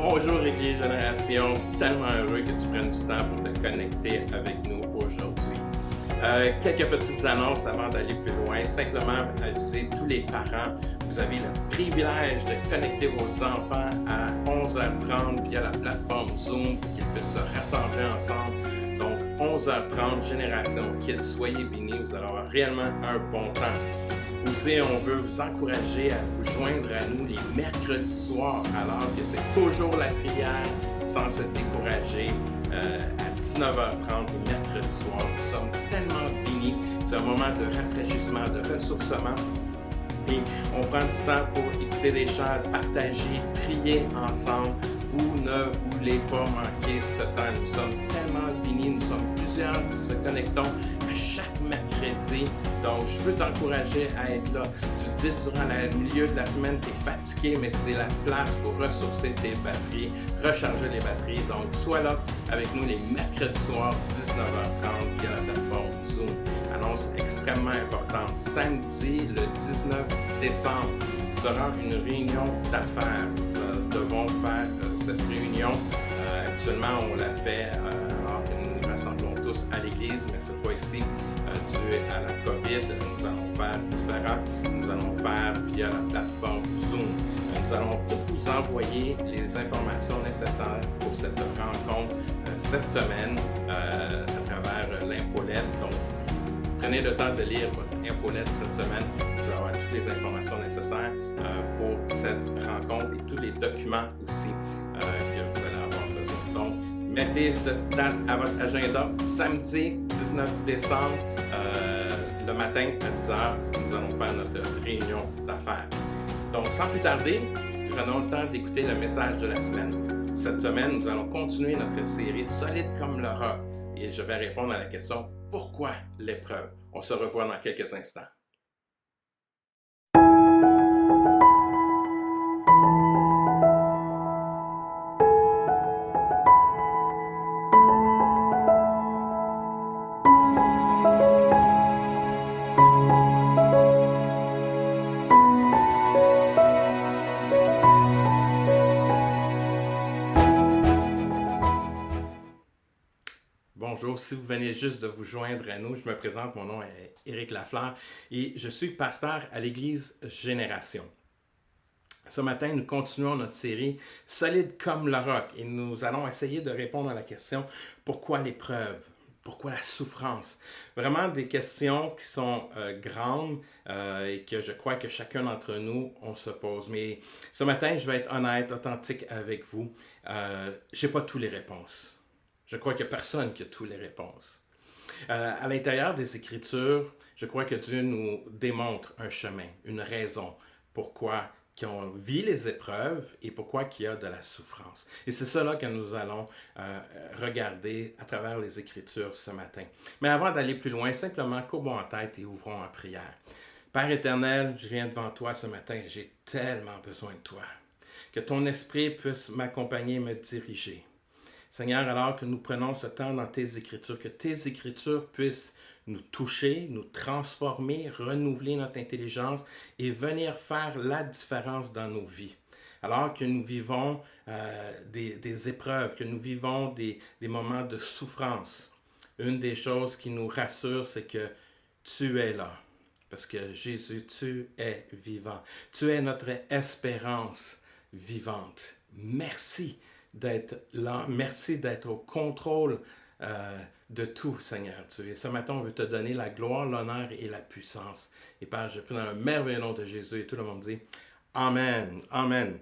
Bonjour Église Génération, tellement heureux que tu prennes du temps pour te connecter avec nous aujourd'hui. Quelques petites annonces avant d'aller plus loin. Simplement aviser tous les parents, vous avez le privilège de connecter vos enfants à 11h30 via la plateforme Zoom pour qu'ils puissent se rassembler ensemble. Donc 11h30, Génération Kids, soyez bénis, vous allez avoir réellement un bon temps. Aussi, on veut vous encourager à vous joindre à nous les mercredis soirs, alors que c'est toujours la prière sans se décourager à 19h30 le mercredi soir. Nous sommes tellement bénis. C'est un moment de rafraîchissement, de ressourcement. Et on prend du temps pour écouter des chants, partager, prier ensemble. Vous ne voulez pas manquer ce temps. Nous sommes tellement bénis, nous sommes plusieurs qui se connectons à chaque mercredi. Donc, je veux t'encourager à être là. Tu te dis durant le milieu de la semaine, tu es fatigué, mais c'est la place pour ressourcer tes batteries, recharger les batteries. Donc, sois là avec nous les mercredis soirs, 19h30 via la plateforme Zoom. Annonce extrêmement importante. Samedi, le 19 décembre, sera une réunion d'affaires. Nous devons faire cette réunion. Actuellement, on la fait alors que nous nous rassemblons tous à l'église, mais cette fois-ci, dû à la COVID, nous allons faire différent. Nous allons faire via la plateforme Zoom. Nous allons tous vous envoyer les informations nécessaires pour cette rencontre cette semaine à travers l'infolette. Donc, prenez le temps de lire votre infolette cette semaine. Vous allez avoir toutes les informations nécessaires pour cette rencontre et tous les documents aussi que vous allez avoir besoin. Donc, mettez cette date à votre agenda. Samedi 19 décembre, le matin à 10h, nous allons faire notre réunion d'affaires. Donc, sans plus tarder, prenons le temps d'écouter le message de la semaine. Cette semaine, nous allons continuer notre série Solide comme le roc. Et je vais répondre à la question « Pourquoi l'épreuve ?» On se revoit dans quelques instants. Bonjour, si vous venez juste de vous joindre à nous, je me présente, mon nom est Éric Lafleur et je suis pasteur à l'Église Génération. Ce matin, nous continuons notre série « Solide comme le roc » et nous allons essayer de répondre à la question « Pourquoi l'épreuve ?» Pourquoi la souffrance? Vraiment des questions qui sont grandes et que je crois que chacun d'entre nous, on se pose. Mais ce matin, je vais être honnête, authentique avec vous. Je n'ai pas toutes les réponses. Je crois qu'il n'y a personne qui a toutes les réponses. À l'intérieur des Écritures, je crois que Dieu nous démontre un chemin, une raison pourquoi on vit les épreuves et pourquoi il y a de la souffrance. Et c'est cela que nous allons regarder à travers les Écritures ce matin. Mais avant d'aller plus loin, simplement courbons en tête et ouvrons en prière. Père éternel, je viens devant toi ce matin, j'ai tellement besoin de toi. Que ton esprit puisse m'accompagner et me diriger. Seigneur, alors que nous prenons ce temps dans tes Écritures, que tes Écritures puissent nous toucher, nous transformer, renouveler notre intelligence et venir faire la différence dans nos vies. Alors que nous vivons des épreuves, que nous vivons des moments de souffrance, une des choses qui nous rassure, c'est que tu es là. Parce que Jésus, tu es vivant. Tu es notre espérance vivante. Merci d'être là. Merci d'être au contrôle de tout, Seigneur. Et ce matin, on veut te donner la gloire, l'honneur et la puissance. Et Père, je prie dans le merveilleux nom de Jésus et tout le monde dit Amen. Amen.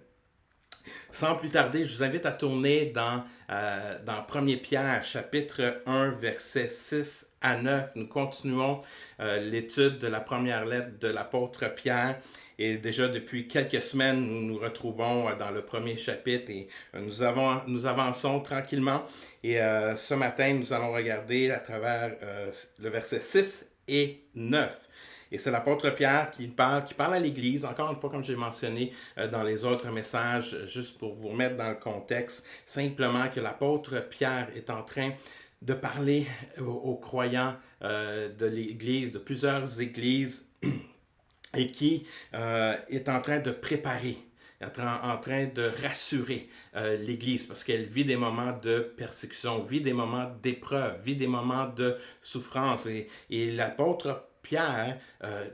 Sans plus tarder, je vous invite à tourner dans 1 Pierre, chapitre 1, versets 6 à 9. Nous continuons l'étude de la première lettre de l'apôtre Pierre. Et déjà depuis quelques semaines, nous nous retrouvons dans le premier chapitre et nous avançons tranquillement. Et ce matin, nous allons regarder à travers le verset 6 et 9. Et c'est l'apôtre Pierre qui parle à l'Église, encore une fois, comme j'ai mentionné dans les autres messages, juste pour vous remettre dans le contexte, simplement que l'apôtre Pierre est en train de parler aux croyants de l'Église, de plusieurs églises, et qui est en train de préparer en train de rassurer l'Église parce qu'elle vit des moments de persécution, vit des moments d'épreuve, vit des moments de souffrance. Et l'apôtre Pierre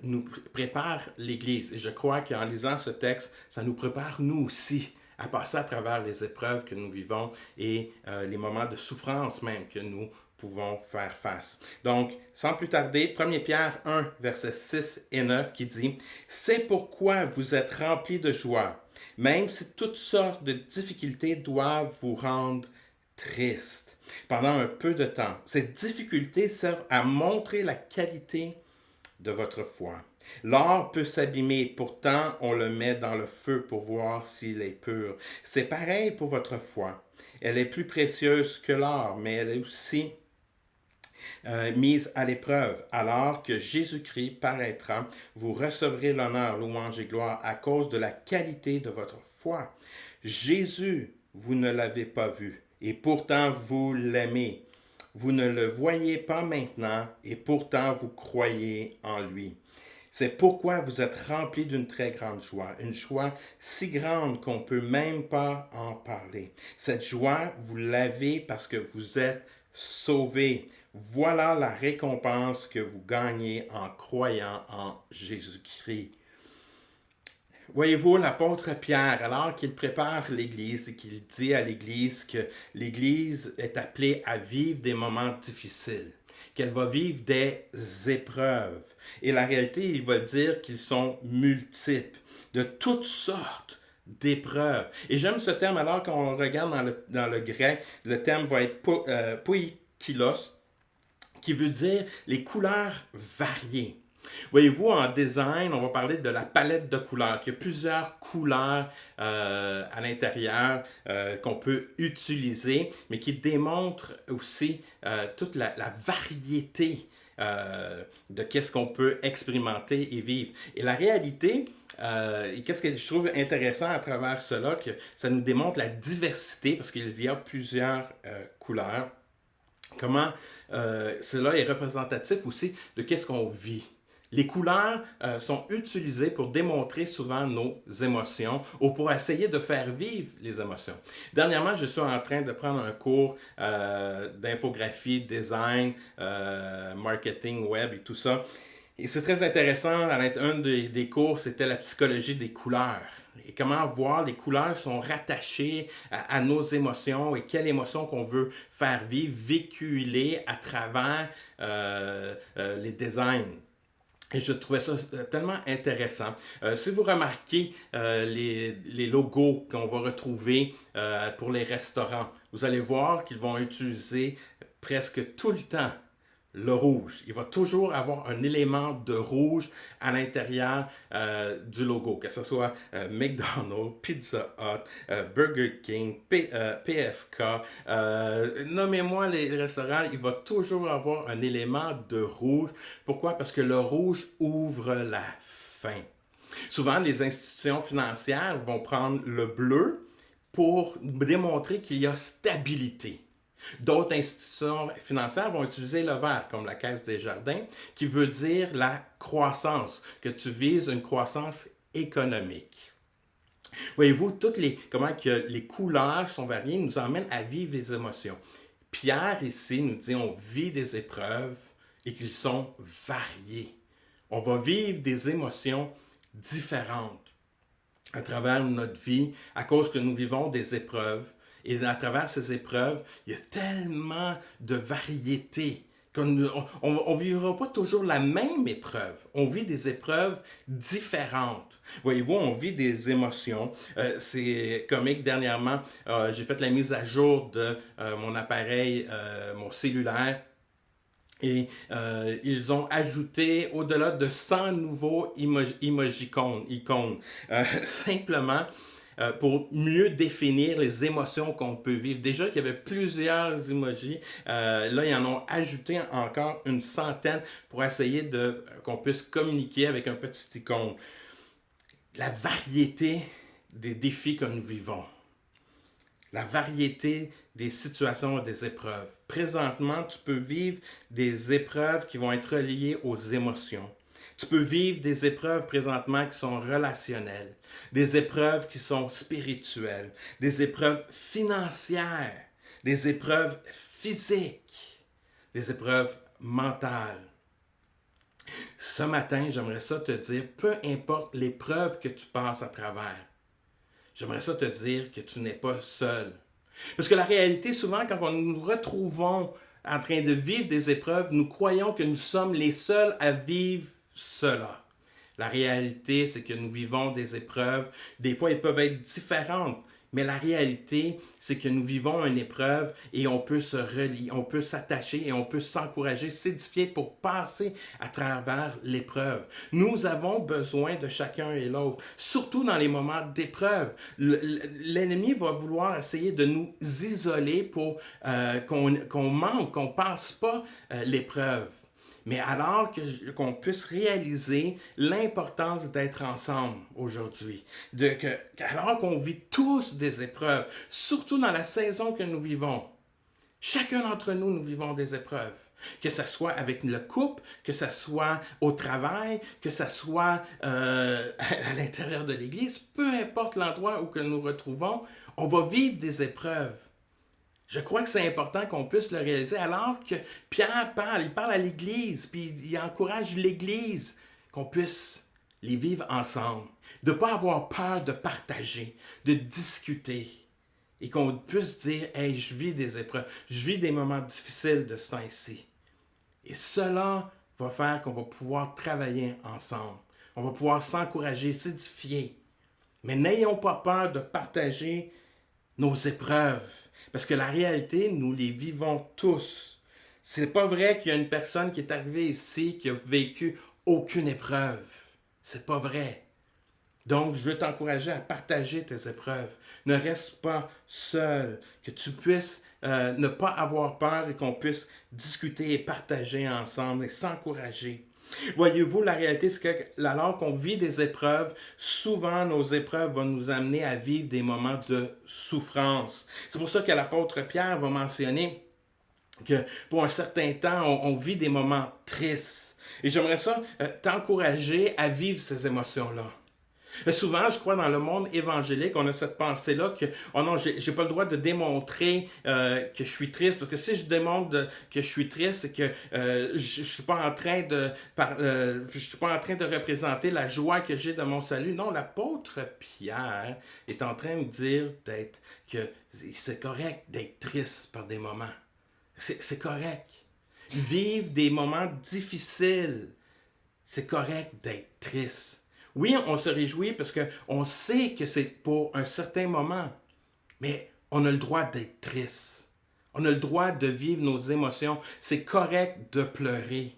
nous prépare l'Église. Et je crois qu'en lisant ce texte, ça nous prépare nous aussi à passer à travers les épreuves que nous vivons et les moments de souffrance même que nous pouvons faire face. Donc, sans plus tarder, 1 Pierre 1, versets 6 et 9 qui dit « C'est pourquoi vous êtes remplis de joie, même si toutes sortes de difficultés doivent vous rendre tristes pendant un peu de temps. Ces difficultés servent à montrer la qualité de votre foi. L'or peut s'abîmer, pourtant on le met dans le feu pour voir s'il est pur. C'est pareil pour votre foi. Elle est plus précieuse que l'or, mais elle est aussi mise à l'épreuve. Alors que Jésus-Christ paraîtra, vous recevrez l'honneur, louange et gloire à cause de la qualité de votre foi. Jésus, vous ne l'avez pas vu, et pourtant vous l'aimez. Vous ne le voyez pas maintenant, et pourtant vous croyez en lui. C'est pourquoi vous êtes remplis d'une très grande joie, une joie si grande qu'on ne peut même pas en parler. Cette joie, vous l'avez parce que vous êtes sauvés. Voilà la récompense que vous gagnez en croyant en Jésus-Christ. Voyez-vous, l'apôtre Pierre, alors qu'il prépare l'Église et qu'il dit à l'Église que l'Église est appelée à vivre des moments difficiles, qu'elle va vivre des épreuves. Et la réalité, il va dire qu'ils sont multiples, de toutes sortes d'épreuves. Et j'aime ce terme, alors qu'on regarde dans le grec, le terme va être poikilos, qui veut dire les couleurs variées. Voyez-vous, en design, on va parler de la palette de couleurs. Il y a plusieurs couleurs à l'intérieur qu'on peut utiliser, mais qui démontrent aussi toute la variété de qu'est-ce qu'on peut expérimenter et vivre. Et la réalité, et qu'est-ce que je trouve intéressant à travers cela, que ça nous démontre la diversité, parce qu'il y a plusieurs couleurs, comment cela est représentatif aussi de qu'est-ce qu'on vit. Les couleurs sont utilisées pour démontrer souvent nos émotions ou pour essayer de faire vivre les émotions. Dernièrement, je suis en train de prendre un cours d'infographie, design, marketing, web et tout ça. Et c'est très intéressant. Un des cours, c'était la psychologie des couleurs. Et comment voir les couleurs sont rattachées à nos émotions et quelles émotions qu'on veut faire vivre, véhiculer à travers les designs. Et je trouvais ça tellement intéressant. Si vous remarquez les logos qu'on va retrouver pour les restaurants, vous allez voir qu'ils vont utiliser presque tout le temps le rouge. Il va toujours avoir un élément de rouge à l'intérieur du logo, que ce soit McDonald's, Pizza Hut, Burger King, PFK, nommez-moi les restaurants, il va toujours avoir un élément de rouge. Pourquoi? Parce que le rouge ouvre la faim. Souvent, les institutions financières vont prendre le bleu pour démontrer qu'il y a stabilité. D'autres institutions financières vont utiliser le vert, comme la Caisse des Jardins, qui veut dire la croissance, que tu vises une croissance économique. Voyez-vous, comment que les couleurs sont variées nous emmènent à vivre les émotions. Pierre, ici, nous dit on vit des épreuves et qu'ils sont variés. On va vivre des émotions différentes à travers notre vie à cause que nous vivons des épreuves. Et à travers ces épreuves, il y a tellement de variété qu'on ne vivra pas toujours la même épreuve. On vit des épreuves différentes. Voyez-vous, on vit des émotions. C'est comique, dernièrement, j'ai fait la mise à jour de mon appareil, mon cellulaire. Et ils ont ajouté au-delà de 100 nouveaux icônes. Simplement, pour mieux définir les émotions qu'on peut vivre. Déjà qu'il y avait plusieurs emojis, là, ils en ont ajouté encore une centaine pour essayer qu'on puisse communiquer avec un petit icône. La variété des défis que nous vivons. La variété des situations et des épreuves. Présentement, tu peux vivre des épreuves qui vont être reliées aux émotions. Tu peux vivre des épreuves présentement qui sont relationnelles, des épreuves qui sont spirituelles, des épreuves financières, des épreuves physiques, des épreuves mentales. Ce matin, j'aimerais ça te dire, peu importe l'épreuve que tu passes à travers, j'aimerais ça te dire que tu n'es pas seul. Parce que la réalité, souvent, quand nous nous retrouvons en train de vivre des épreuves, nous croyons que nous sommes les seuls à vivre cela. La réalité, c'est que nous vivons des épreuves. Des fois, elles peuvent être différentes. Mais la réalité, c'est que nous vivons une épreuve et on peut se relier, on peut s'attacher et on peut s'encourager, s'édifier pour passer à travers l'épreuve. Nous avons besoin de chacun et l'autre, surtout dans les moments d'épreuve. L'ennemi va vouloir essayer de nous isoler pour qu'on manque, qu'on ne passe pas l'épreuve. Mais alors qu'on puisse réaliser l'importance d'être ensemble aujourd'hui, alors qu'on vit tous des épreuves, surtout dans la saison que nous vivons, chacun d'entre nous, nous vivons des épreuves. Que ce soit avec le couple, que ce soit au travail, que ce soit à l'intérieur de l'Église, peu importe l'endroit où que nous nous retrouvons, on va vivre des épreuves. Je crois que c'est important qu'on puisse le réaliser alors que Pierre parle, il parle à l'Église, puis il encourage l'Église, qu'on puisse les vivre ensemble, de ne pas avoir peur de partager, de discuter, et qu'on puisse dire, hey, je vis des épreuves, je vis des moments difficiles de ce temps-ci. Et cela va faire qu'on va pouvoir travailler ensemble, on va pouvoir s'encourager, s'édifier. Mais n'ayons pas peur de partager nos épreuves. Parce que la réalité, nous les vivons tous. C'est pas vrai qu'il y a une personne qui est arrivée ici qui a vécu aucune épreuve. C'est pas vrai. Donc, je veux t'encourager à partager tes épreuves. Ne reste pas seul. Que tu puisses ne pas avoir peur et qu'on puisse discuter et partager ensemble et s'encourager. Voyez-vous, la réalité, c'est que alors qu'on vit des épreuves, souvent nos épreuves vont nous amener à vivre des moments de souffrance. C'est pour ça que l'apôtre Pierre va mentionner que pour un certain temps, on vit des moments tristes. Et j'aimerais ça t'encourager à vivre ces émotions-là. Souvent, je crois, dans le monde évangélique, on a cette pensée-là que, oh non, j'ai pas le droit de démontrer que je suis triste, parce que si je démontre que je suis triste, c'est que je suis pas en train je suis pas en train de représenter la joie que j'ai de mon salut. Non, l'apôtre Pierre est en train de dire que c'est correct d'être triste par des moments. C'est correct. Vivre des moments difficiles, c'est correct d'être triste. Oui, on se réjouit parce qu'on sait que c'est pour un certain moment, mais on a le droit d'être triste. On a le droit de vivre nos émotions. C'est correct de pleurer.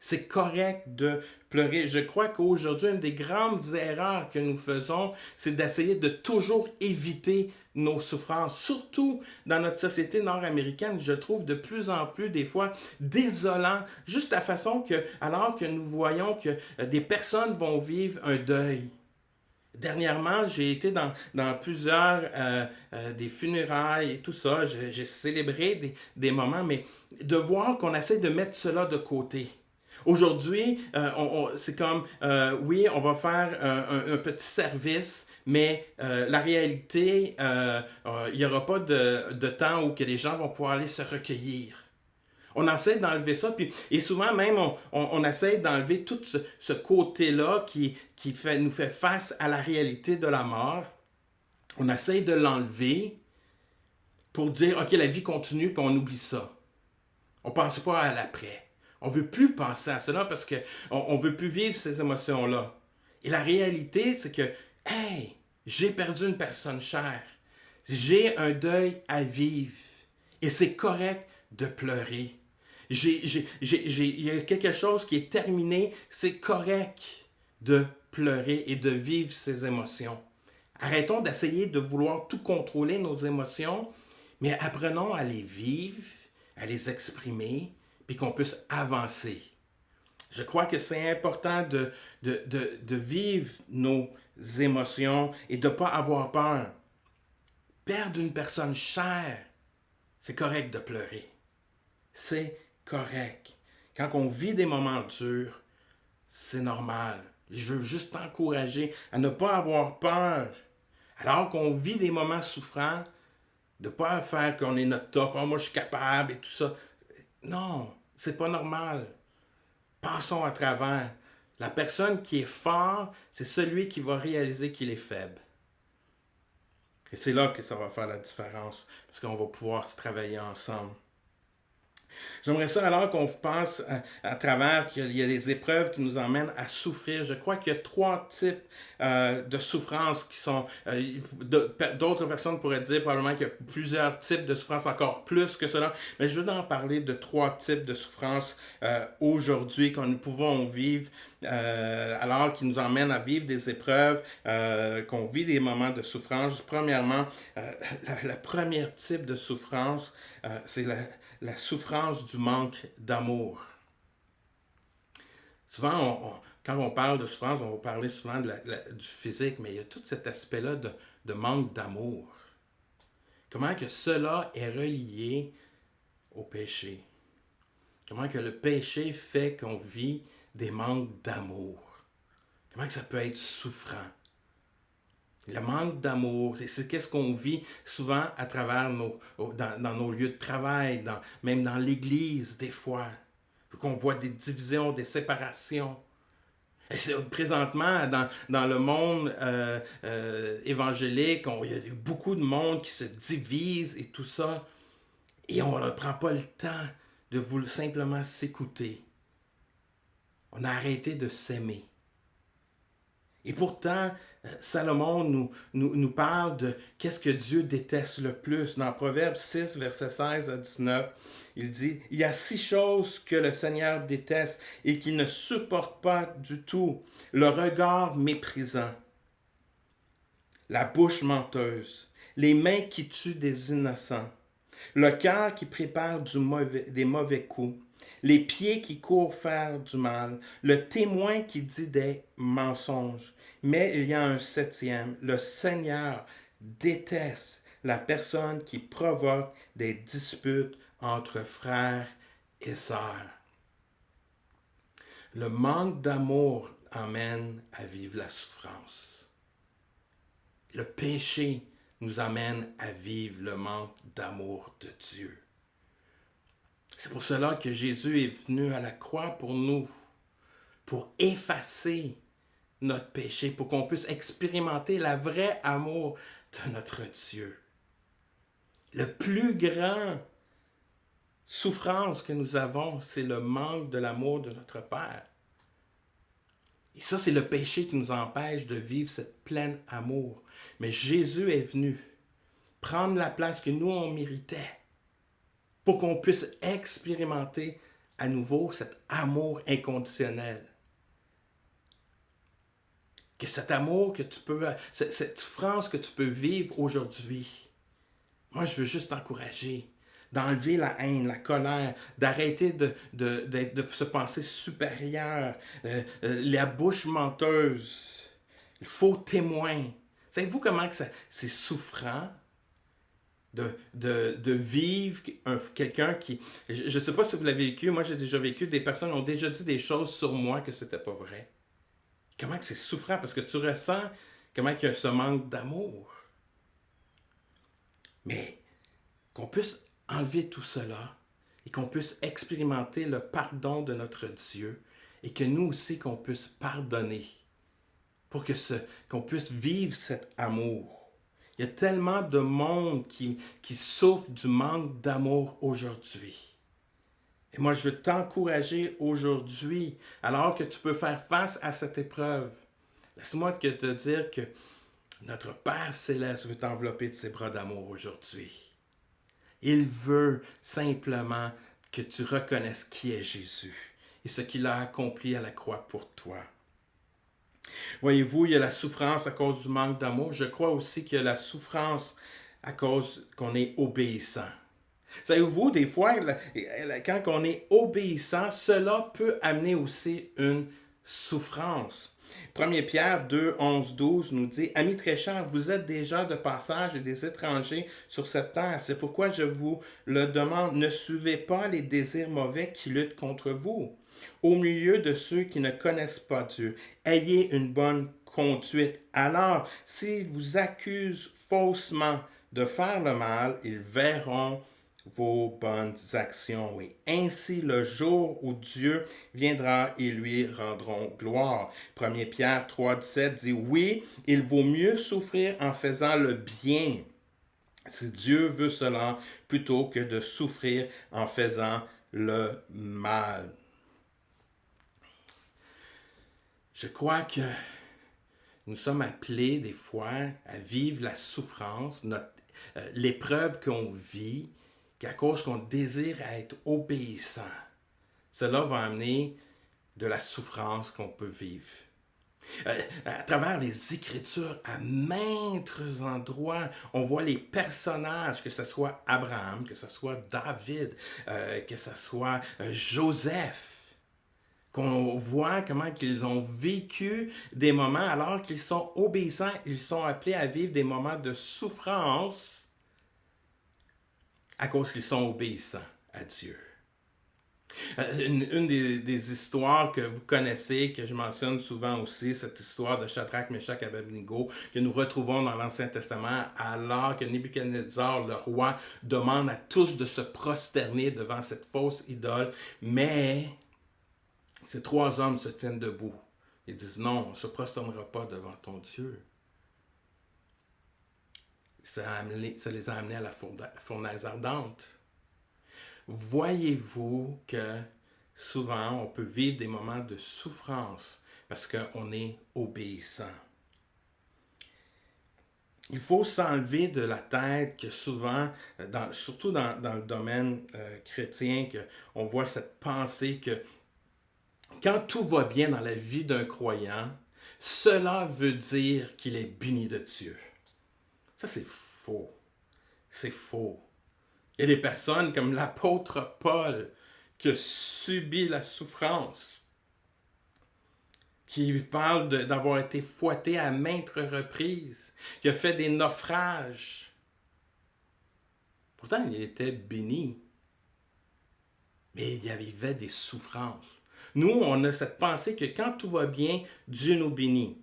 C'est correct de pleurer. Je crois qu'aujourd'hui, une des grandes erreurs que nous faisons, c'est d'essayer de toujours éviter nos souffrances. Surtout dans notre société nord-américaine, je trouve de plus en plus des fois désolant, juste la façon que, alors que nous voyons que des personnes vont vivre un deuil. Dernièrement, j'ai été dans plusieurs des funérailles et tout ça. J'ai célébré des moments, mais de voir qu'on essaie de mettre cela de côté. Aujourd'hui, c'est comme, oui, on va faire un petit service, mais la réalité, il n'y aura pas de temps où que les gens vont pouvoir aller se recueillir. On essaie d'enlever ça, et souvent même, on essaie d'enlever tout ce côté-là qui nous fait face à la réalité de la mort. On essaie de l'enlever pour dire, OK, la vie continue, puis on oublie ça. On ne pense pas à l'après. On ne veut plus penser à cela parce qu'on ne veut plus vivre ces émotions-là. Et la réalité, c'est que, hey, j'ai perdu une personne chère. J'ai un deuil à vivre. Et c'est correct de pleurer. Il y a quelque chose qui est terminé. C'est correct de pleurer et de vivre ces émotions. Arrêtons d'essayer de vouloir tout contrôler nos émotions, mais apprenons à les vivre, à les exprimer, puis qu'on puisse avancer. Je crois que c'est important de vivre nos émotions et de ne pas avoir peur. Perdre une personne chère, c'est correct de pleurer. C'est correct. Quand on vit des moments durs, c'est normal. Je veux juste t'encourager à ne pas avoir peur. Alors qu'on vit des moments souffrants, de ne pas faire qu'on est notre tough, oh, moi je suis capable et tout ça. Non, c'est pas normal. Passons à travers. La personne qui est fort, c'est celui qui va réaliser qu'il est faible. Et c'est là que ça va faire la différence, parce qu'on va pouvoir se travailler ensemble. J'aimerais ça alors qu'on passe à travers qu'il y a des épreuves qui nous emmènent à souffrir. Je crois qu'il y a 3 types de souffrances qui sont... d'autres personnes pourraient dire probablement qu'il y a plusieurs types de souffrances, encore plus que cela. Mais je veux en parler de 3 types de souffrances aujourd'hui que nous pouvons vivre. Alors qui nous emmènent à vivre des épreuves, qu'on vit des moments de souffrance. Premièrement, la première type de souffrance, c'est la souffrance du manque d'amour. Souvent, quand on parle de souffrance, on va parler souvent du physique, mais il y a tout cet aspect-là de manque d'amour. Comment que cela est relié au péché? Comment que le péché fait qu'on vit des manques d'amour? Comment que ça peut être souffrant? Le manque d'amour, c'est qu'est-ce qu'on vit souvent à travers dans nos lieux de travail, même dans l'Église des fois. Qu'on voit des divisions, des séparations. Et présentement, dans le monde évangélique, il y a beaucoup de monde qui se divise et tout ça. Et on ne prend pas le temps de simplement s'écouter. On a arrêté de s'aimer. Et pourtant, Salomon nous parle de qu'est-ce que Dieu déteste le plus. Dans Proverbe 6, versets 16 à 19, il dit « Il y a 6 choses que le Seigneur déteste et qu'il ne supporte pas du tout. Le regard méprisant, la bouche menteuse, les mains qui tuent des innocents, le cœur qui prépare des mauvais coups, les pieds qui courent faire du mal, le témoin qui dit des mensonges. Mais il y a un 7e, le Seigneur déteste la personne qui provoque des disputes entre frères et sœurs. Le manque d'amour amène à vivre la souffrance. Le péché nous amène à vivre le manque d'amour de Dieu. C'est pour cela que Jésus est venu à la croix pour nous, pour effacer notre péché, pour qu'on puisse expérimenter le vrai amour de notre Dieu. Le plus grand souffrance que nous avons, c'est le manque de l'amour de notre Père. Et ça, c'est le péché qui nous empêche de vivre cette pleine amour. Mais Jésus est venu prendre la place que nous, on méritait pour qu'on puisse expérimenter à nouveau cet amour inconditionnel. Que cet amour que tu peux, cette souffrance que tu peux vivre aujourd'hui, moi, je veux juste t'encourager d'enlever la haine, la colère, d'arrêter de se penser supérieur, la bouche menteuse, le faux témoin. Savez-vous comment que c'est souffrant de vivre quelqu'un qui... Je ne sais pas si vous l'avez vécu, moi j'ai déjà vécu, des personnes ont déjà dit des choses sur moi que c'était pas vrai. Comment que c'est souffrant, parce que tu ressens comment il y a ce manque d'amour. Mais qu'on puisse enlever tout cela et qu'on puisse expérimenter le pardon de notre Dieu et que nous aussi qu'on puisse pardonner pour qu'on puisse vivre cet amour. Il y a tellement de monde qui souffre du manque d'amour aujourd'hui. Et moi, je veux t'encourager aujourd'hui, alors que tu peux faire face à cette épreuve. Laisse-moi te dire que notre Père Céleste veut t'envelopper de ses bras d'amour aujourd'hui. Il veut simplement que tu reconnaisses qui est Jésus et ce qu'il a accompli à la croix pour toi. Voyez-vous, il y a la souffrance à cause du manque d'amour. Je crois aussi qu'il y a la souffrance à cause qu'on est obéissant. Savez-vous, des fois, quand on est obéissant, cela peut amener aussi une souffrance. 1 Pierre 2, 11, 12 nous dit, Amis très chers, vous êtes déjà de passage et des étrangers sur cette terre. C'est pourquoi je vous le demande, ne suivez pas les désirs mauvais qui luttent contre vous. Au milieu de ceux qui ne connaissent pas Dieu, ayez une bonne conduite. Alors, s'ils vous accusent faussement de faire le mal, ils verront vos bonnes actions. Et ainsi, le jour où Dieu viendra, ils lui rendront gloire. 1 Pierre 3, 17 dit, oui, il vaut mieux souffrir en faisant le bien, si Dieu veut cela, plutôt que de souffrir en faisant le mal. Je crois que nous sommes appelés des fois à vivre la souffrance, l'épreuve qu'on vit, qu'à cause qu'on désire être obéissant. Cela va amener de la souffrance qu'on peut vivre. À travers les Écritures, à maintes endroits, on voit les personnages, que ce soit Abraham, que ce soit David, que ce soit Joseph, qu'on voit comment ils ont vécu des moments alors qu'ils sont obéissants, ils sont appelés à vivre des moments de souffrance à cause qu'ils sont obéissants à Dieu. Une des histoires que vous connaissez, que je mentionne souvent aussi, cette histoire de Shadrach, Meshach et Abednego, que nous retrouvons dans l'Ancien Testament, alors que Nebuchadnezzar, le roi, demande à tous de se prosterner devant cette fausse idole, mais ces 3 hommes se tiennent debout. Ils disent non, on ne se prosternera pas devant ton Dieu. Ça les a amenés à la fournaise ardente. Voyez-vous que souvent on peut vivre des moments de souffrance parce qu'on est obéissant. Il faut s'enlever de la tête que souvent, surtout dans le domaine chrétien, qu'on voit cette pensée que quand tout va bien dans la vie d'un croyant, cela veut dire qu'il est béni de Dieu. Ça, c'est faux. C'est faux. Il y a des personnes comme l'apôtre Paul qui a subi la souffrance, qui parle d'avoir été fouetté à maintes reprises, qui a fait des naufrages. Pourtant, il était béni, mais il y avait des souffrances. Nous, on a cette pensée que quand tout va bien, Dieu nous bénit.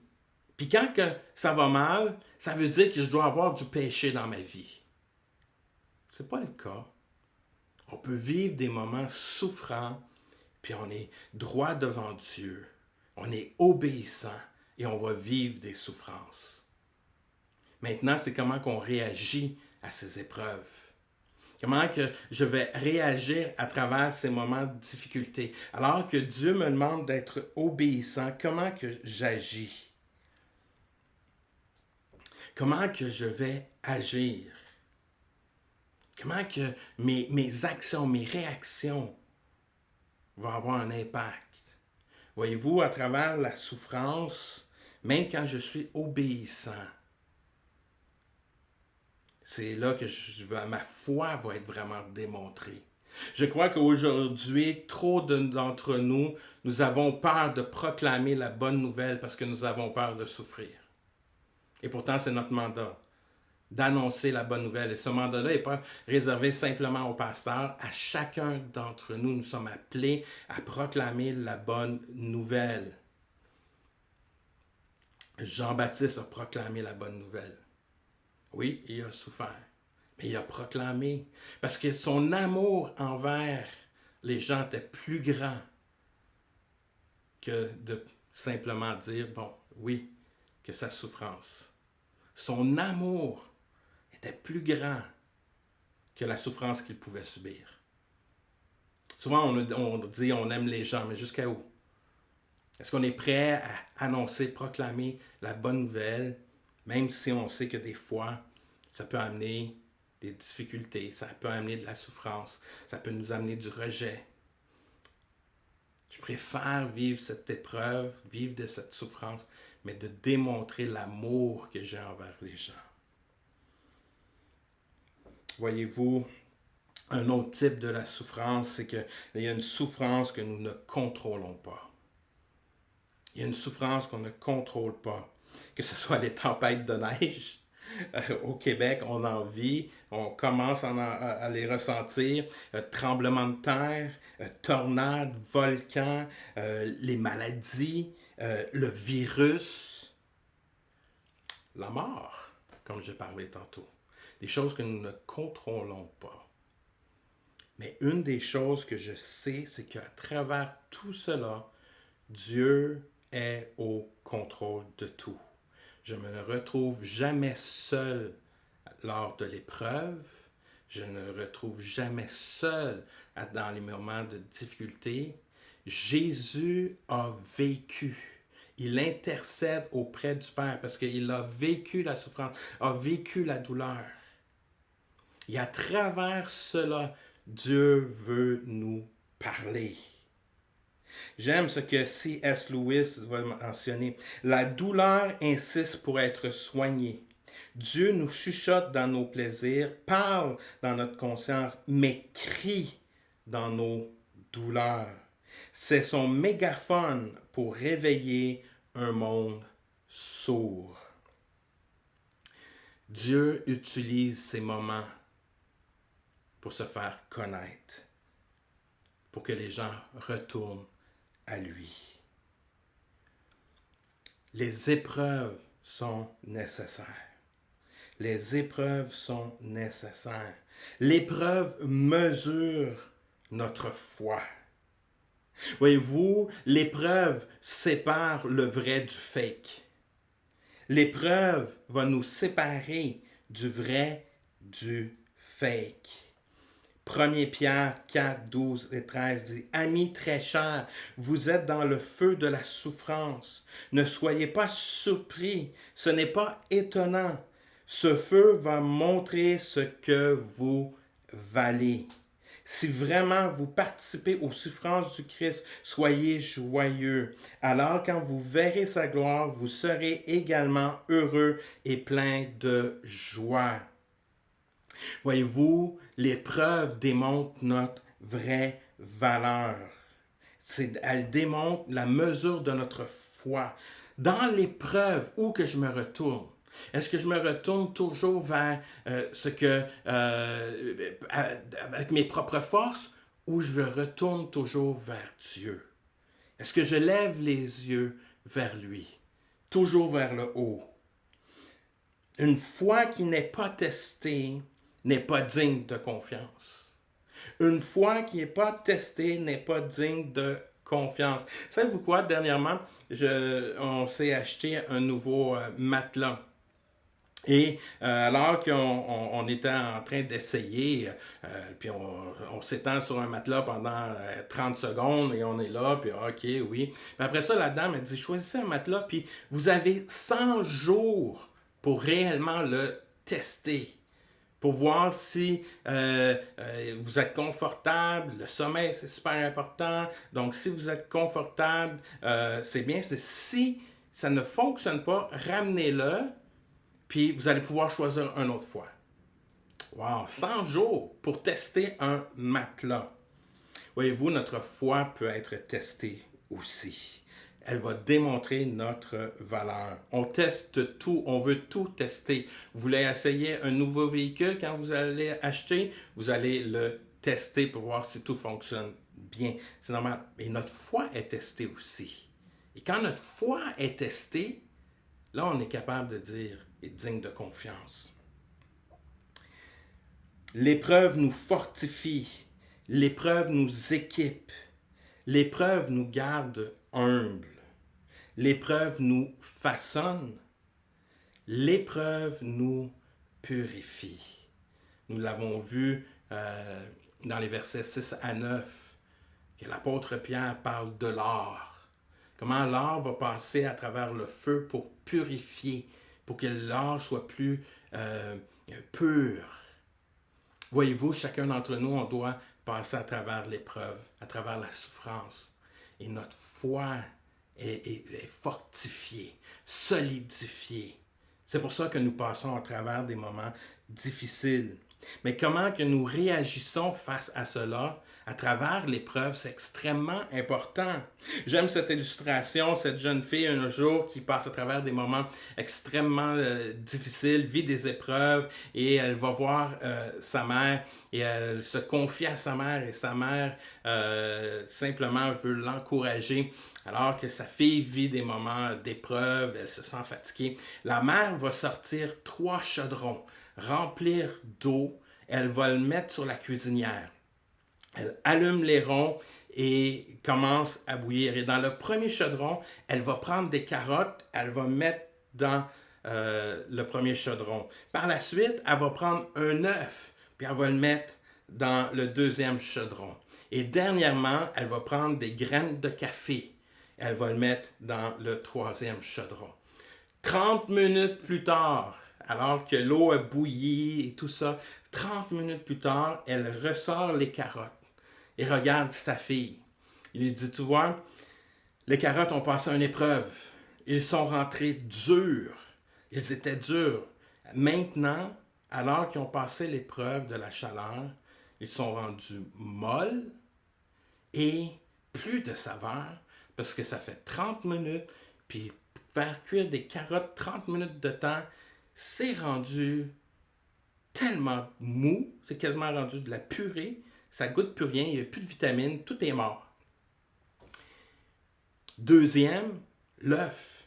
Puis quand que ça va mal, ça veut dire que je dois avoir du péché dans ma vie. Ce n'est pas le cas. On peut vivre des moments souffrants, puis on est droit devant Dieu. On est obéissant et on va vivre des souffrances. Maintenant, c'est comment qu'on réagit à ces épreuves. Comment que je vais réagir à travers ces moments de difficulté. Alors que Dieu me demande d'être obéissant, comment que j'agis? Comment que je vais agir? Comment que mes actions, mes réactions vont avoir un impact? Voyez-vous, à travers la souffrance, même quand je suis obéissant, c'est là que ma foi va être vraiment démontrée. Je crois qu'aujourd'hui, trop d'entre nous, nous avons peur de proclamer la bonne nouvelle parce que nous avons peur de souffrir. Et pourtant, c'est notre mandat d'annoncer la bonne nouvelle. Et ce mandat-là n'est pas réservé simplement aux pasteurs. À chacun d'entre nous, nous sommes appelés à proclamer la bonne nouvelle. Jean-Baptiste a proclamé la bonne nouvelle. Oui, il a souffert, mais il a proclamé. Parce que son amour envers les gens était plus grand que de simplement dire, bon, oui, que sa souffrance. Son amour était plus que la souffrance qu'il pouvait subir. Souvent, on dit on aime les gens, mais jusqu'à où? Est-ce qu'on est prêt à annoncer, proclamer la bonne nouvelle, même si on sait que des fois, ça peut amener des difficultés, ça peut amener de la souffrance, ça peut nous amener du rejet. Je préfère vivre cette épreuve, vivre de cette souffrance, mais de démontrer l'amour que j'ai envers les gens. Voyez-vous, un autre type de la souffrance, c'est qu'il y a une souffrance que nous ne contrôlons pas. Il y a une souffrance qu'on ne contrôle pas. Que ce soit les tempêtes de neige, au Québec, on en vit, on commence à les ressentir, tremblements de terre, tornades, volcans, les maladies, le virus, la mort, comme j'ai parlé tantôt. Des choses que nous ne contrôlons pas. Mais une des choses que je sais, c'est qu'à travers tout cela, Dieu est au contrôle de tout. Je ne me retrouve jamais seul lors de l'épreuve. Je ne me retrouve jamais seul dans les moments de difficulté. Jésus a vécu. Il intercède auprès du Père parce qu'il a vécu la souffrance, a vécu la douleur. Et à travers cela, Dieu veut nous parler. J'aime ce que C.S. Lewis va mentionner. La douleur insiste pour être soignée. Dieu nous chuchote dans nos plaisirs, parle dans notre conscience, mais crie dans nos douleurs. C'est son mégaphone pour réveiller un monde sourd. Dieu utilise ces moments pour se faire connaître, pour que les gens retournent à lui. Les épreuves sont nécessaires. Les épreuves sont nécessaires. L'épreuve mesure notre foi. Voyez-vous, l'épreuve sépare le vrai du fake. L'épreuve va nous séparer du vrai du fake. 1 Pierre 4, 12 et 13 dit « Amis très chers, vous êtes dans le feu de la souffrance. Ne soyez pas surpris, ce n'est pas étonnant. Ce feu va montrer ce que vous valez. Si vraiment vous participez aux souffrances du Christ, soyez joyeux. Alors quand vous verrez sa gloire, vous serez également heureux et plein de joie. » Voyez-vous, l'épreuve démontre notre vraie valeur. Elle démontre la mesure de notre foi. Dans l'épreuve, où que je me retourne, est-ce que je me retourne toujours vers avec mes propres forces ou je retourne toujours vers Dieu? Est-ce que je lève les yeux vers lui? Toujours vers le haut. Une foi qui n'est pas testée n'est pas digne de confiance. Une foi qui n'est pas testée n'est pas digne de confiance. Savez-vous quoi? Dernièrement, on s'est acheté un nouveau matelas. Et alors qu'on était en train d'essayer, puis on s'étend sur un matelas pendant 30 secondes et on est là, puis OK, oui. Mais après ça, la dame, elle dit, choisissez un matelas, puis vous avez 100 jours pour réellement le tester, pour voir si vous êtes confortable. Le sommeil, c'est super important. Donc, si vous êtes confortable, c'est bien. Si ça ne fonctionne pas, ramenez-le. Puis vous allez pouvoir choisir une autre fois. Wow, 100 jours pour tester un matelas. Voyez-vous, notre foi peut être testée aussi. Elle va démontrer notre valeur. On teste tout, on veut tout tester. Vous voulez essayer un nouveau véhicule quand vous allez acheter, vous allez le tester pour voir si tout fonctionne bien. C'est normal. Mais notre foi est testée aussi. Et quand notre foi est testée, là, on est capable de dire est digne de confiance. L'épreuve nous fortifie, l'épreuve nous équipe, l'épreuve nous garde humbles, l'épreuve nous façonne, l'épreuve nous purifie. Nous l'avons vu dans les versets 6 à 9, que l'apôtre Pierre parle de l'or. Comment l'or va passer à travers le feu pour purifier, pour que l'or soit plus pur. Voyez-vous, chacun d'entre nous, on doit passer à travers l'épreuve, à travers la souffrance. Et notre foi est fortifiée, solidifiée. C'est pour ça que nous passons à travers des moments difficiles. Mais comment que nous réagissons face à cela à travers l'épreuve, c'est extrêmement important. J'aime cette illustration, cette jeune fille un jour qui passe à travers des moments extrêmement difficiles, vit des épreuves et elle va voir sa mère et elle se confie à sa mère et sa mère simplement veut l'encourager. Alors que sa fille vit des moments d'épreuve, elle se sent fatiguée. La mère va sortir 3 chaudrons, remplir d'eau, elle va le mettre sur la cuisinière. Elle allume les ronds et commence à bouillir. Et dans le premier chaudron, elle va prendre des carottes, elle va mettre dans le premier chaudron. Par la suite, elle va prendre un œuf, puis elle va le mettre dans le deuxième chaudron. Et dernièrement, elle va prendre des graines de café. Elle va le mettre dans le troisième chaudron. 30 minutes plus tard, alors que l'eau a bouilli et tout ça, 30 minutes plus tard, elle ressort les carottes et regarde sa fille. Il lui dit, tu vois, les carottes ont passé une épreuve. Ils sont rentrés durs. Ils étaient durs. Maintenant, alors qu'ils ont passé l'épreuve de la chaleur, ils sont rendus molles et plus de saveur parce que ça fait 30 minutes, puis faire cuire des carottes 30 minutes de temps, c'est rendu tellement mou, c'est quasiment rendu de la purée, ça goûte plus rien, il n'y a plus de vitamines, tout est mort. Deuxième, l'œuf.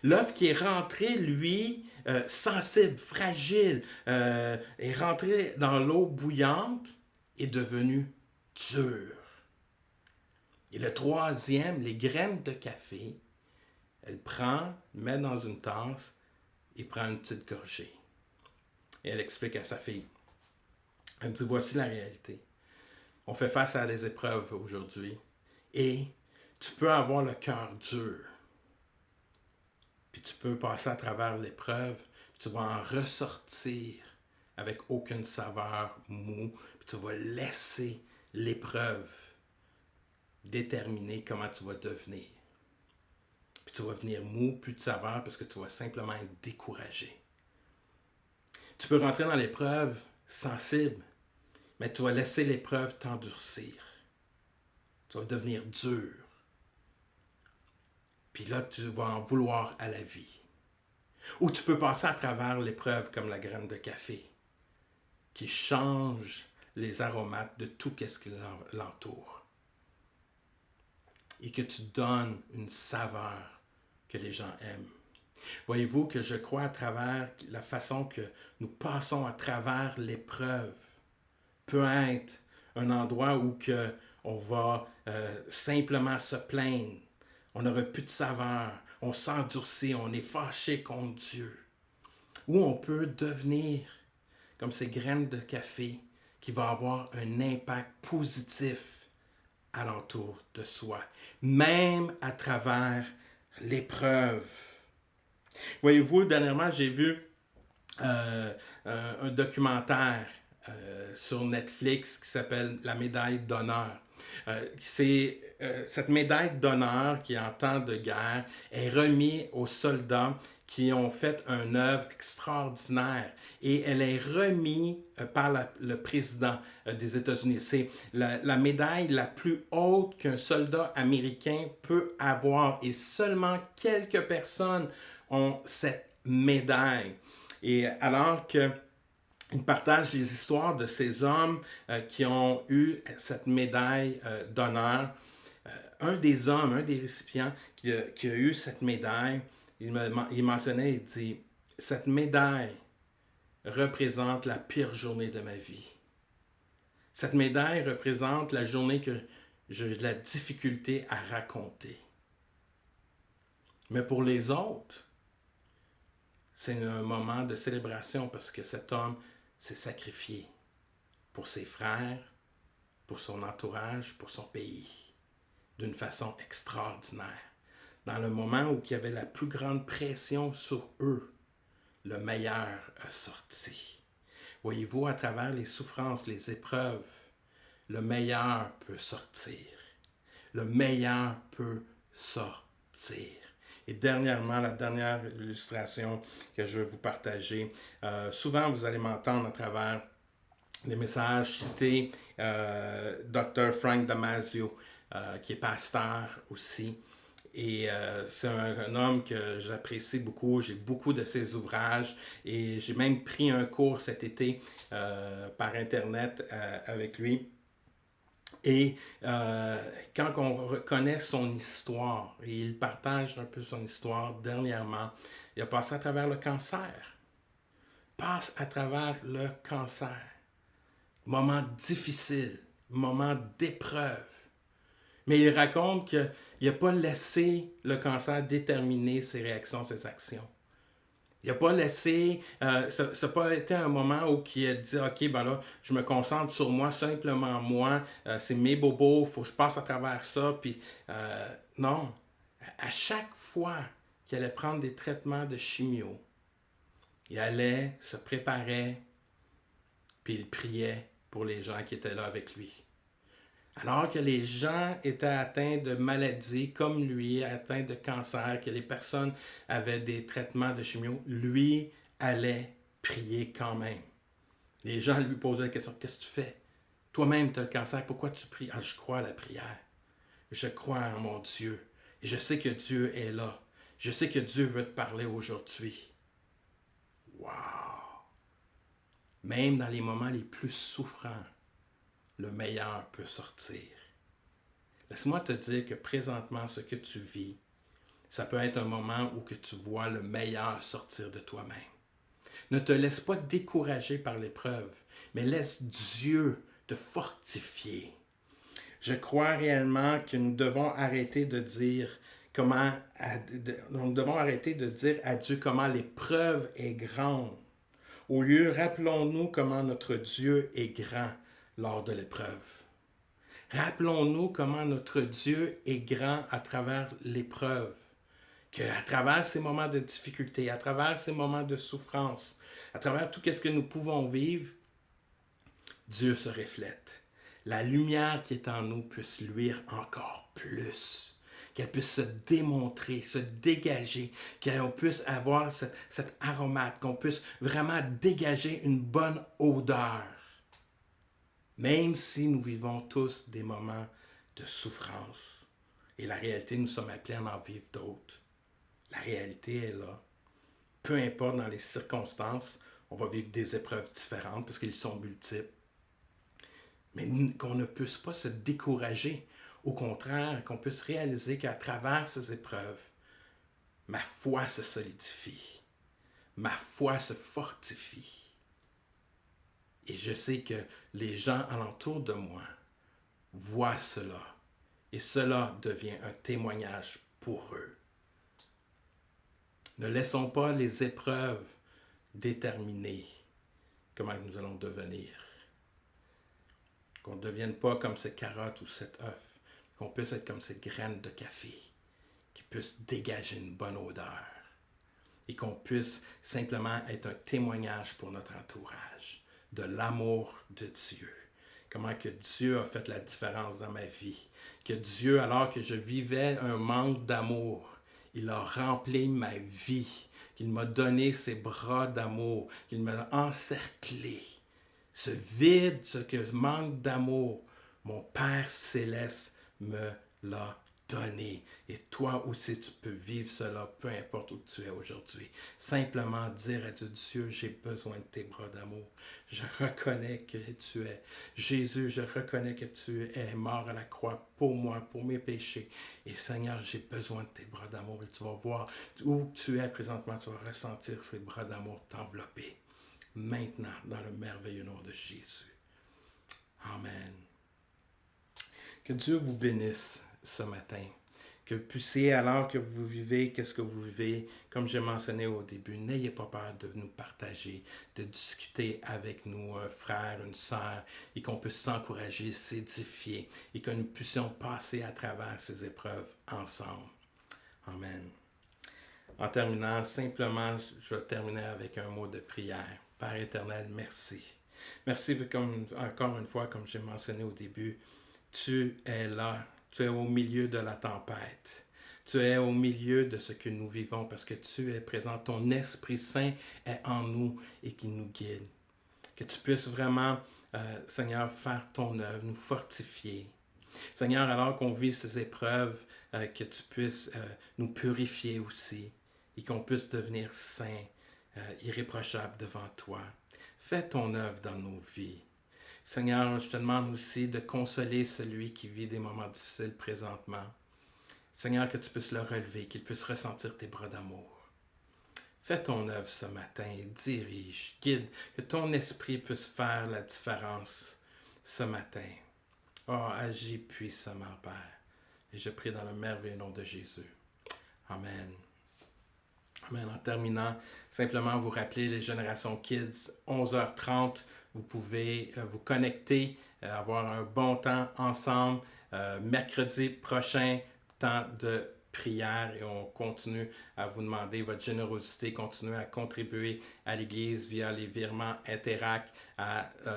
L'œuf qui est rentré, lui, sensible, fragile, est rentré dans l'eau bouillante, est devenu dur. Et le troisième, les graines de café, elle prend, met dans une tasse et prend une petite gorgée. Et elle explique à sa fille. Elle dit, voici la réalité. On fait face à des épreuves aujourd'hui et tu peux avoir le cœur dur. Puis tu peux passer à travers l'épreuve, puis tu vas en ressortir avec aucune saveur mou, puis tu vas laisser l'épreuve déterminer comment tu vas devenir. Puis tu vas venir mou, plus de saveur, parce que tu vas simplement être découragé. Tu peux rentrer dans l'épreuve sensible, mais tu vas laisser l'épreuve t'endurcir. Tu vas devenir dur. Puis là, tu vas en vouloir à la vie. Ou tu peux passer à travers l'épreuve comme la graine de café, qui change les aromates de tout ce qui l'entoure. Et que tu donnes une saveur que les gens aiment. Voyez-vous que je crois à travers la façon que nous passons à travers l'épreuve peut être un endroit où que on va simplement se plaindre. On n'aura plus de saveur, on s'endurcit, on est fâché contre Dieu. Ou on peut devenir comme ces graines de café qui vont avoir un impact positif alentour de soi, même à travers l'épreuve. Voyez-vous, dernièrement, j'ai vu un documentaire sur Netflix qui s'appelle La médaille d'honneur. C'est cette médaille d'honneur qui, en temps de guerre, est remise aux soldats qui ont fait une œuvre extraordinaire et elle est remise par le président des États-Unis. C'est la médaille la plus haute qu'un soldat américain peut avoir et seulement quelques personnes ont cette médaille. Et alors que il partage les histoires de ces hommes qui ont eu cette médaille d'honneur. Un des hommes, un des récipients qui a eu cette médaille, il mentionnait, il dit, cette médaille représente la pire journée de ma vie. Cette médaille représente la journée que j'ai de la difficulté à raconter. Mais pour les autres, c'est un moment de célébration parce que cet homme s'est sacrifié pour ses frères, pour son entourage, pour son pays, d'une façon extraordinaire. Dans le moment où il y avait la plus grande pression sur eux, le meilleur a sorti. Voyez-vous, à travers les souffrances, les épreuves, le meilleur peut sortir. Le meilleur peut sortir. Et dernièrement, la dernière illustration que je veux vous partager, souvent vous allez m'entendre à travers des messages cités Dr. Frank Damasio, qui est pasteur aussi. Et c'est un homme que j'apprécie beaucoup. J'ai beaucoup de ses ouvrages et j'ai même pris un cours cet été par Internet avec lui. Et quand on reconnaît son histoire, et il partage un peu son histoire dernièrement, il a passé à travers le cancer. Passe à travers le cancer. Moment difficile, moment d'épreuve. Mais il raconte qu'il n'a pas laissé le cancer déterminer ses réactions, ses actions. Il n'a pas laissé, ça n'a pas été un moment où il a dit, OK, ben là, je me concentre sur moi, simplement moi, c'est mes bobos, il faut que je passe à travers ça. Puis, non, à chaque fois qu'il allait prendre des traitements de chimio, il allait, se préparait, puis il priait pour les gens qui étaient là avec lui. Alors que les gens étaient atteints de maladies comme lui, atteints de cancer, que les personnes avaient des traitements de chimio, lui allait prier quand même. Les gens lui posaient la question, qu'est-ce que tu fais? Toi-même, tu as le cancer, pourquoi tu pries? Ah, je crois à la prière. Je crois en mon Dieu. Et je sais que Dieu est là. Je sais que Dieu veut te parler aujourd'hui. Wow! Même dans les moments les plus souffrants, le meilleur peut sortir. Laisse-moi te dire que présentement, ce que tu vis, ça peut être un moment où que tu vois le meilleur sortir de toi-même. Ne te laisse pas décourager par l'épreuve, mais laisse Dieu te fortifier. Je crois réellement que nous devons arrêter de dire nous devons arrêter de dire à Dieu comment l'épreuve est grande. Au lieu, rappelons-nous comment notre Dieu est grand lors de l'épreuve. Rappelons-nous comment notre Dieu est grand à travers l'épreuve. Qu'à travers ces moments de difficulté, à travers ces moments de souffrance, à travers tout ce que nous pouvons vivre, Dieu se reflète. La lumière qui est en nous puisse luire encore plus. Qu'elle puisse se démontrer, se dégager, qu'on puisse avoir cette aromate, qu'on puisse vraiment dégager une bonne odeur. Même si nous vivons tous des moments de souffrance. Et la réalité, nous sommes appelés à en vivre d'autres. La réalité est là. Peu importe dans les circonstances, on va vivre des épreuves différentes parce qu'elles sont multiples. Mais qu'on ne puisse pas se décourager. Au contraire, qu'on puisse réaliser qu'à travers ces épreuves, ma foi se solidifie. Ma foi se fortifie. Et je sais que les gens alentour de moi voient cela. Et cela devient un témoignage pour eux. Ne laissons pas les épreuves déterminer comment nous allons devenir. Qu'on ne devienne pas comme cette carotte ou cet œuf. Qu'on puisse être comme ces graines de café qui puissent dégager une bonne odeur. Et qu'on puisse simplement être un témoignage pour notre entourage de l'amour de Dieu. Comment que Dieu a fait la différence dans ma vie. Que Dieu, alors que je vivais un manque d'amour, il a rempli ma vie. Qu'il m'a donné ses bras d'amour. Qu'il m'a encerclé. Ce vide, ce manque d'amour, mon Père céleste me l'a donné. Et toi aussi, tu peux vivre cela, peu importe où tu es aujourd'hui. Simplement dire à Dieu, Dieu, j'ai besoin de tes bras d'amour. Je reconnais que tu es Jésus, je reconnais que tu es mort à la croix pour moi, pour mes péchés. Et Seigneur, j'ai besoin de tes bras d'amour. Et tu vas voir où tu es présentement, tu vas ressentir ces bras d'amour t'envelopper. Maintenant, dans le merveilleux nom de Jésus. Amen. Que Dieu vous bénisse ce matin. Que vous puissiez, alors que vous vivez, qu'est-ce que vous vivez, comme j'ai mentionné au début, n'ayez pas peur de nous partager, de discuter avec nous, un frère, une sœur, et qu'on puisse s'encourager, s'édifier, et que nous puissions passer à travers ces épreuves ensemble. Amen. En terminant, simplement, je vais terminer avec un mot de prière. Père éternel, merci. Merci comme, encore une fois, comme j'ai mentionné au début, tu es là, tu es au milieu de la tempête. Tu es au milieu de ce que nous vivons parce que tu es présent. Ton Esprit Saint est en nous et qui nous guide. Que tu puisses vraiment, Seigneur, faire ton œuvre, nous fortifier. Seigneur, alors qu'on vit ces épreuves, que tu puisses nous purifier aussi et qu'on puisse devenir saints, irréprochables devant toi. Fais ton œuvre dans nos vies. Seigneur, je te demande aussi de consoler celui qui vit des moments difficiles présentement. Seigneur, que tu puisses le relever, qu'il puisse ressentir tes bras d'amour. Fais ton œuvre ce matin, dirige, guide, que ton esprit puisse faire la différence ce matin. Oh, agis puissamment, Père. Et je prie dans le merveilleux nom de Jésus. Amen. Amen. En terminant, simplement vous rappeler les Générations Kids, 11h30. Vous pouvez vous connecter, avoir un bon temps ensemble. Mercredi prochain, temps de prière et on continue à vous demander votre générosité, continuez à contribuer à l'Église via les virements Interact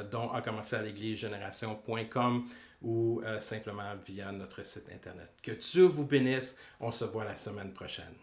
dont a commencé à l'Église génération.com ou simplement via notre site Internet. Que Dieu vous bénisse. On se voit la semaine prochaine.